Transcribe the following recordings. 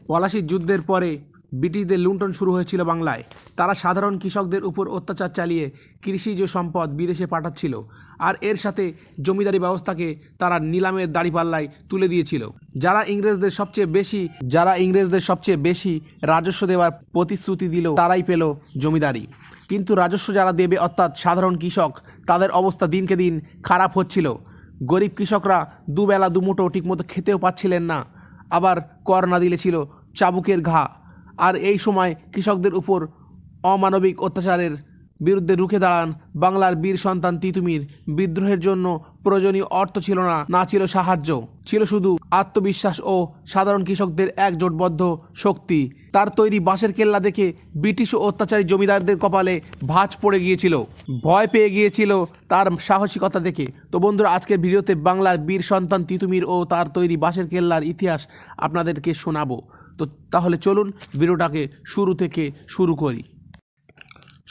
পলাশির যুদ্ধের পরে ব্রিটিশদের লুণ্ঠন শুরু হয়েছিল বাংলায়। তারা সাধারণ কৃষকদের উপর অত্যাচার চালিয়ে কৃষিজ সম্পদ বিদেশে পাঠাচ্ছিল, আর এর সাথে জমিদারি ব্যবস্থাকে তারা নিলামের দাঁড়িপাল্লায় তুলে দিয়েছিল। যারা ইংরেজদের সবচেয়ে বেশি রাজস্ব দেওয়ার প্রতিশ্রুতি দিল তারাই পেল জমিদারি। কিন্তু রাজস্ব যারা দেবে অর্থাৎ সাধারণ কৃষক, তাদের অবস্থা দিনকে দিন খারাপ হচ্ছিল। গরিব কৃষকরা দুবেলা দুমুঠো ঠিকমতো খেতেও পাচ্ছিলেন না, আবার কর না দিলে ছিল চাবুকের ঘা। আর এই সময় কৃষকদের উপর অমানবিক অত্যাচারের বিরুদ্ধে রুখে দাঁড়ান বাংলার বীর সন্তান তিতুমির। বিদ্রোহের জন্য প্রয়োজনীয় অর্থ ছিল না ছিল সাহায্য, ছিল শুধু আত্মবিশ্বাস ও সাধারণ কৃষকদের একজোটবদ্ধ শক্তি। তার তৈরি বাঁশের কেল্লা দেখে ব্রিটিশ ও অত্যাচারী জমিদারদের কপালে ভাঁজ পড়ে গিয়েছিল, ভয় পেয়ে গিয়েছিল তার সাহসিকতা দেখে। তো বন্ধুরা, আজকের ভিডিওতে বাংলার বীর সন্তান তিতুমির ও তার তৈরি বাঁশের কেল্লার ইতিহাস আপনাদেরকে শোনাবো। তো তাহলে চলুন ভিডিওটাকে শুরু থেকে শুরু করি।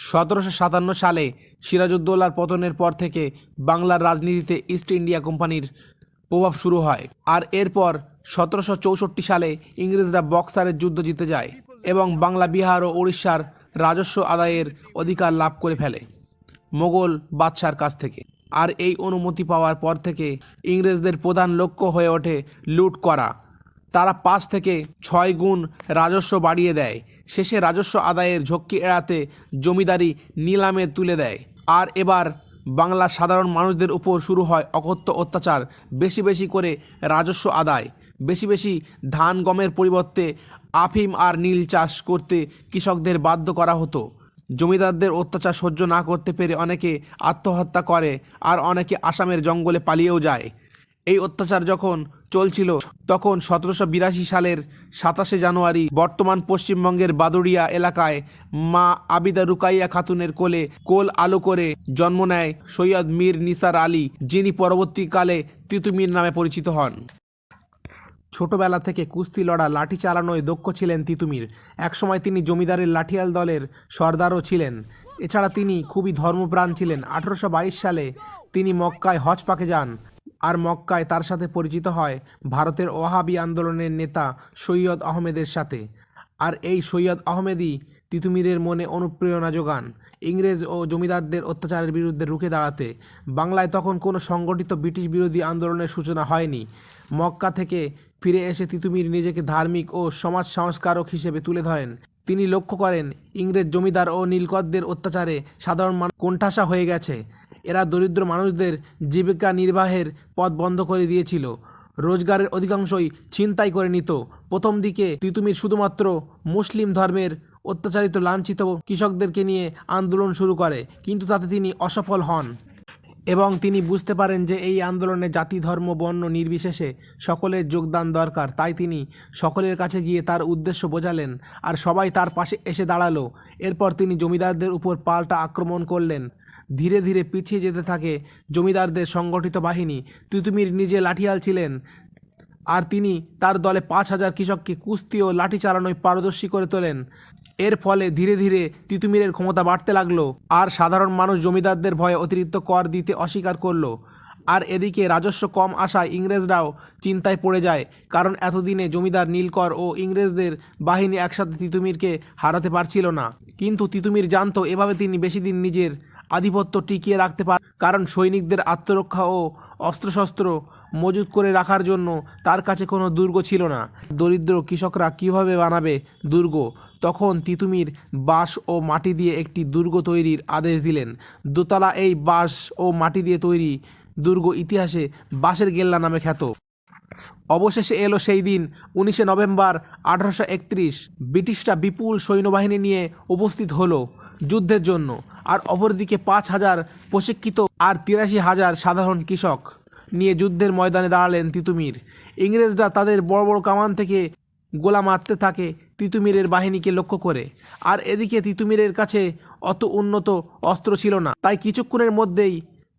1757 সালে সিরাজউদ্দৌলার পতনের পর থেকে বাংলার রাজনীতিতে ইস্ট ইন্ডিয়া কোম্পানির প্রভাব শুরু হয়। আর এরপর 1764 সালে ইংরেজরা বক্সারের যুদ্ধ জিতে যায় এবং বাংলা, বিহার ও উড়িষ্যার রাজস্ব আদায়ের অধিকার লাভ করে ফেলে মোগল বাদশার কাছ থেকে। আর এই অনুমতি পাওয়ার পর থেকে ইংরেজদের প্রধান লক্ষ্য হয়ে ওঠে লুট করা। তারা 5 থেকে 6 গুণ রাজস্ব বাড়িয়ে দেয়। শেষে রাজস্ব আদায়ের ঝক্কি এড়াতে জমিদারি নিলামে তুলে দেয়। আর এবার বাংলার সাধারণ মানুষদের উপর শুরু হয় অকথ্য অত্যাচার। বেশি বেশি করে রাজস্ব আদায়, বেশি বেশি ধান গমের পরিবর্তে আফিম আর নীল চাষ করতে কৃষকদের বাধ্য করা হতো। জমিদারদের অত্যাচার সহ্য না করতে পেরে অনেকে আত্মহত্যা করে, আর অনেকে আসামের জঙ্গলে পালিয়েও যায়। এই অত্যাচার যখন চলছিল তখন 1782 সালের 27শে জানুয়ারি বর্তমান পশ্চিমবঙ্গের বাদুড়িয়া এলাকায় মা আবিদা রুকাইয়া খাতুনের কোলে কোল আলো করে জন্ম নেয় সৈয়দ মীর নিসার আলী, যিনি পরবর্তীকালে তিতুমির নামে পরিচিত হন। ছোটবেলা থেকে কুস্তি লড়া, লাঠি চালানোয় দক্ষ ছিলেন তিতুমির। একসময় তিনি জমিদারের লাঠিয়াল দলের সর্দারও ছিলেন। এছাড়া তিনি খুবই ধর্মপ্রাণ ছিলেন। 1822 সালে তিনি মক্কায় হজ পাকে যান, আর মক্কায় তার সাথে পরিচিত হয় ভারতের ওয়াহাবি আন্দোলনের নেতা সৈয়দ আহমেদের সাথে। আর এই সৈয়দ আহমেদই তিতুমিরের মনে অনুপ্রেরণা যোগান ইংরেজ ও জমিদারদের অত্যাচারের বিরুদ্ধে রুখে দাঁড়াতে। বাংলায় তখন কোনো সংগঠিত ব্রিটিশ বিরোধী আন্দোলনের সূচনা হয়নি। মক্কা থেকে ফিরে এসে তিতুমির নিজেকে ধার্মিক ও সমাজ সংস্কারক হিসেবে তুলে ধরেন। তিনি লক্ষ্য করেন ইংরেজ জমিদার ও নীলকরদের অত্যাচারে সাধারণ মানুষ কোণঠাসা হয়ে গেছে। এরা দরিদ্র মানুষদের জীবিকা নির্বাহের পথ বন্ধ করে দিয়েছিল, রোজগারের অধিকাংশই ছিনতাই করে নিত। প্রথম দিকে তিতুমির শুধুমাত্র মুসলিম ধর্মের অত্যাচারিত লাঞ্ছিত কৃষকদেরকে নিয়ে আন্দোলন শুরু করে, কিন্তু তাতে তিনি অসফল হন এবং তিনি বুঝতে পারেন যে এই আন্দোলনে জাতি, ধর্ম, বর্ণ নির্বিশেষে সকলের যোগদান দরকার। তাই তিনি সকলের কাছে গিয়ে তার উদ্দেশ্য বোঝালেন, আর সবাই তার পাশে এসে দাঁড়ালো। এরপর তিনি জমিদারদের উপর পাল্টা আক্রমণ করলেন। ধীরে ধীরে পিছিয়ে যেতে থাকে জমিদারদের সংগঠিত বাহিনী। তিতুমির নিজে লাঠিয়াল ছিলেন, আর তিনি তার দলে 5000 কৃষককে কুস্তি ও লাঠি চালানোয় পারদর্শী করে তোলেন। এর ফলে ধীরে ধীরে তিতুমিরের ক্ষমতা বাড়তে লাগলো, আর সাধারণ মানুষ জমিদারদের ভয়ে অতিরিক্ত কর দিতে অস্বীকার করলো। আর এদিকে রাজস্ব কম আসায় ইংরেজরাও চিন্তায় পড়ে যায়, কারণ এতদিনে জমিদার, নীলকর ও ইংরেজদের বাহিনী একসাথে তিতুমিরকে হারাতে পারছিল না। কিন্তু তিতুমির জানতো এভাবে তিনি বেশি দিন নিজের আধিপত্য টিকিয়ে রাখতে পারে, কারণ সৈনিকদের আত্মরক্ষা ও অস্ত্রশস্ত্র মজুত করে রাখার জন্য তার কাছে কোনো দুর্গ ছিল না। দরিদ্র কৃষকরা কিভাবে বানাবে দুর্গ? তখন তিতুমির বাঁশ ও মাটি দিয়ে একটি দুর্গ তৈরির আদেশ দিলেন। দোতলা এই বাঁশ ও মাটি দিয়ে তৈরি দুর্গ ইতিহাসে বাঁশের কেল্লা নামে খ্যাত। অবশেষে এলো সেই দিন, 19শে নভেম্বর 1831। ব্রিটিশরা বিপুল সৈন্যবাহিনী নিয়ে উপস্থিত হলো যুদ্ধের জন্য, আর অপরদিকে 5000 প্রশিক্ষিত আর 83,000 সাধারণ কৃষক নিয়ে যুদ্ধের ময়দানে দাঁড়ালেন তিতুমির। ইংরেজরা তাদের বড় বড় কামান থেকে গোলা মারতে থাকে তিতুমিরের বাহিনীকে লক্ষ্য করে। আর এদিকে তিতুমিরের কাছে অত উন্নত অস্ত্র ছিল না, তাই কিছুক্ষণের মধ্যেই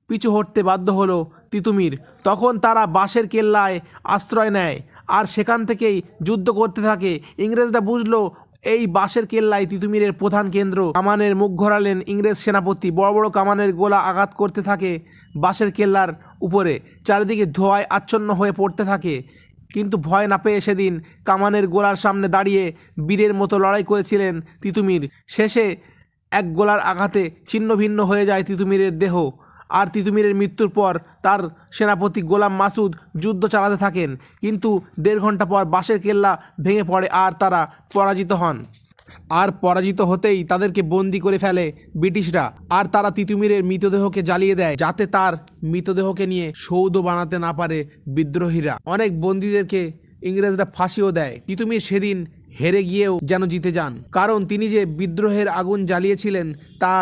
পিছু হটতে বাধ্য হলো তিতুমির। তখন তারা বাঁশের কেল্লায় আশ্রয় নেয়, আর সেখান থেকেই যুদ্ধ করতে থাকে। ইংরেজরা বুঝলো এই বাঁশের কেল্লাই তিতুমিরের প্রধান কেন্দ্র। কামানের মুখ ঘোরালেন ইংরেজ সেনাপতি। বড় বড় কামানের গোলা আঘাত করতে থাকে বাঁশের কেল্লার উপরে। চারিদিকে ধোঁয়ায় আচ্ছন্ন হয়ে পড়তে থাকে। কিন্তু ভয় না পেয়ে সেদিন কামানের গোলার সামনে দাঁড়িয়ে বীরের মতো লড়াই করেছিলেন তিতুমির। শেষে এক গোলার আঘাতে ছিন্ন ভিন্ন হয়ে যায় তিতুমিরের দেহ। আর তিতুমিরের মৃত্যুর পর তার সেনাপতি গোলাম মাসুদ যুদ্ধ চালাতে থাকেন, কিন্তু 1.5 ঘন্টা পর বাঁশের কেল্লা ভেঙে পড়ে আর তারা পরাজিত হন। আর পরাজিত হতেই তাদেরকে বন্দি করে ফেলে ব্রিটিশরা। আর তারা তিতুমিরের মৃতদেহকে জ্বালিয়ে দেয়, যাতে তার মৃতদেহকে নিয়ে সৌধ বানাতে না পারে বিদ্রোহীরা। অনেক বন্দীদেরকে ইংরেজরা ফাঁসিও দেয়। তিতুমির সেদিন হেরে গিয়েও যেন জিতে যান, কারণ তিনি যে বিদ্রোহের আগুন জ্বালিয়েছিলেন তা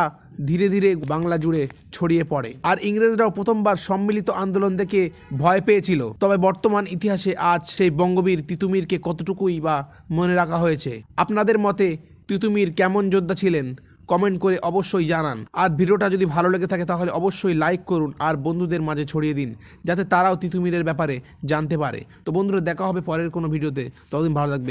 ধীরে ধীরে বাংলা জুড়ে ছড়িয়ে পড়ে। আর ইংরেজরাও প্রথমবার সম্মিলিত আন্দোলন দেখে ভয় পেয়েছিল। তবে বর্তমান ইতিহাসে আজ সেই বঙ্গবীর তিতুমিরকে কতটুকুই বা মনে রাখা হয়েছে। আপনাদের মতে তিতুমির কেমন যোদ্ধা ছিলেন কমেন্ট করে অবশ্যই জানান। আর ভিডিওটা যদি ভালো লেগে থাকে তাহলে অবশ্যই লাইক করুন আর বন্ধুদের মাঝে ছড়িয়ে দিন, যাতে তারাও তিতুমিরের ব্যাপারে জানতে পারে। তো বন্ধুরা, দেখা হবে পরের কোনো ভিডিওতে। ততদিন ভালো থাকবে।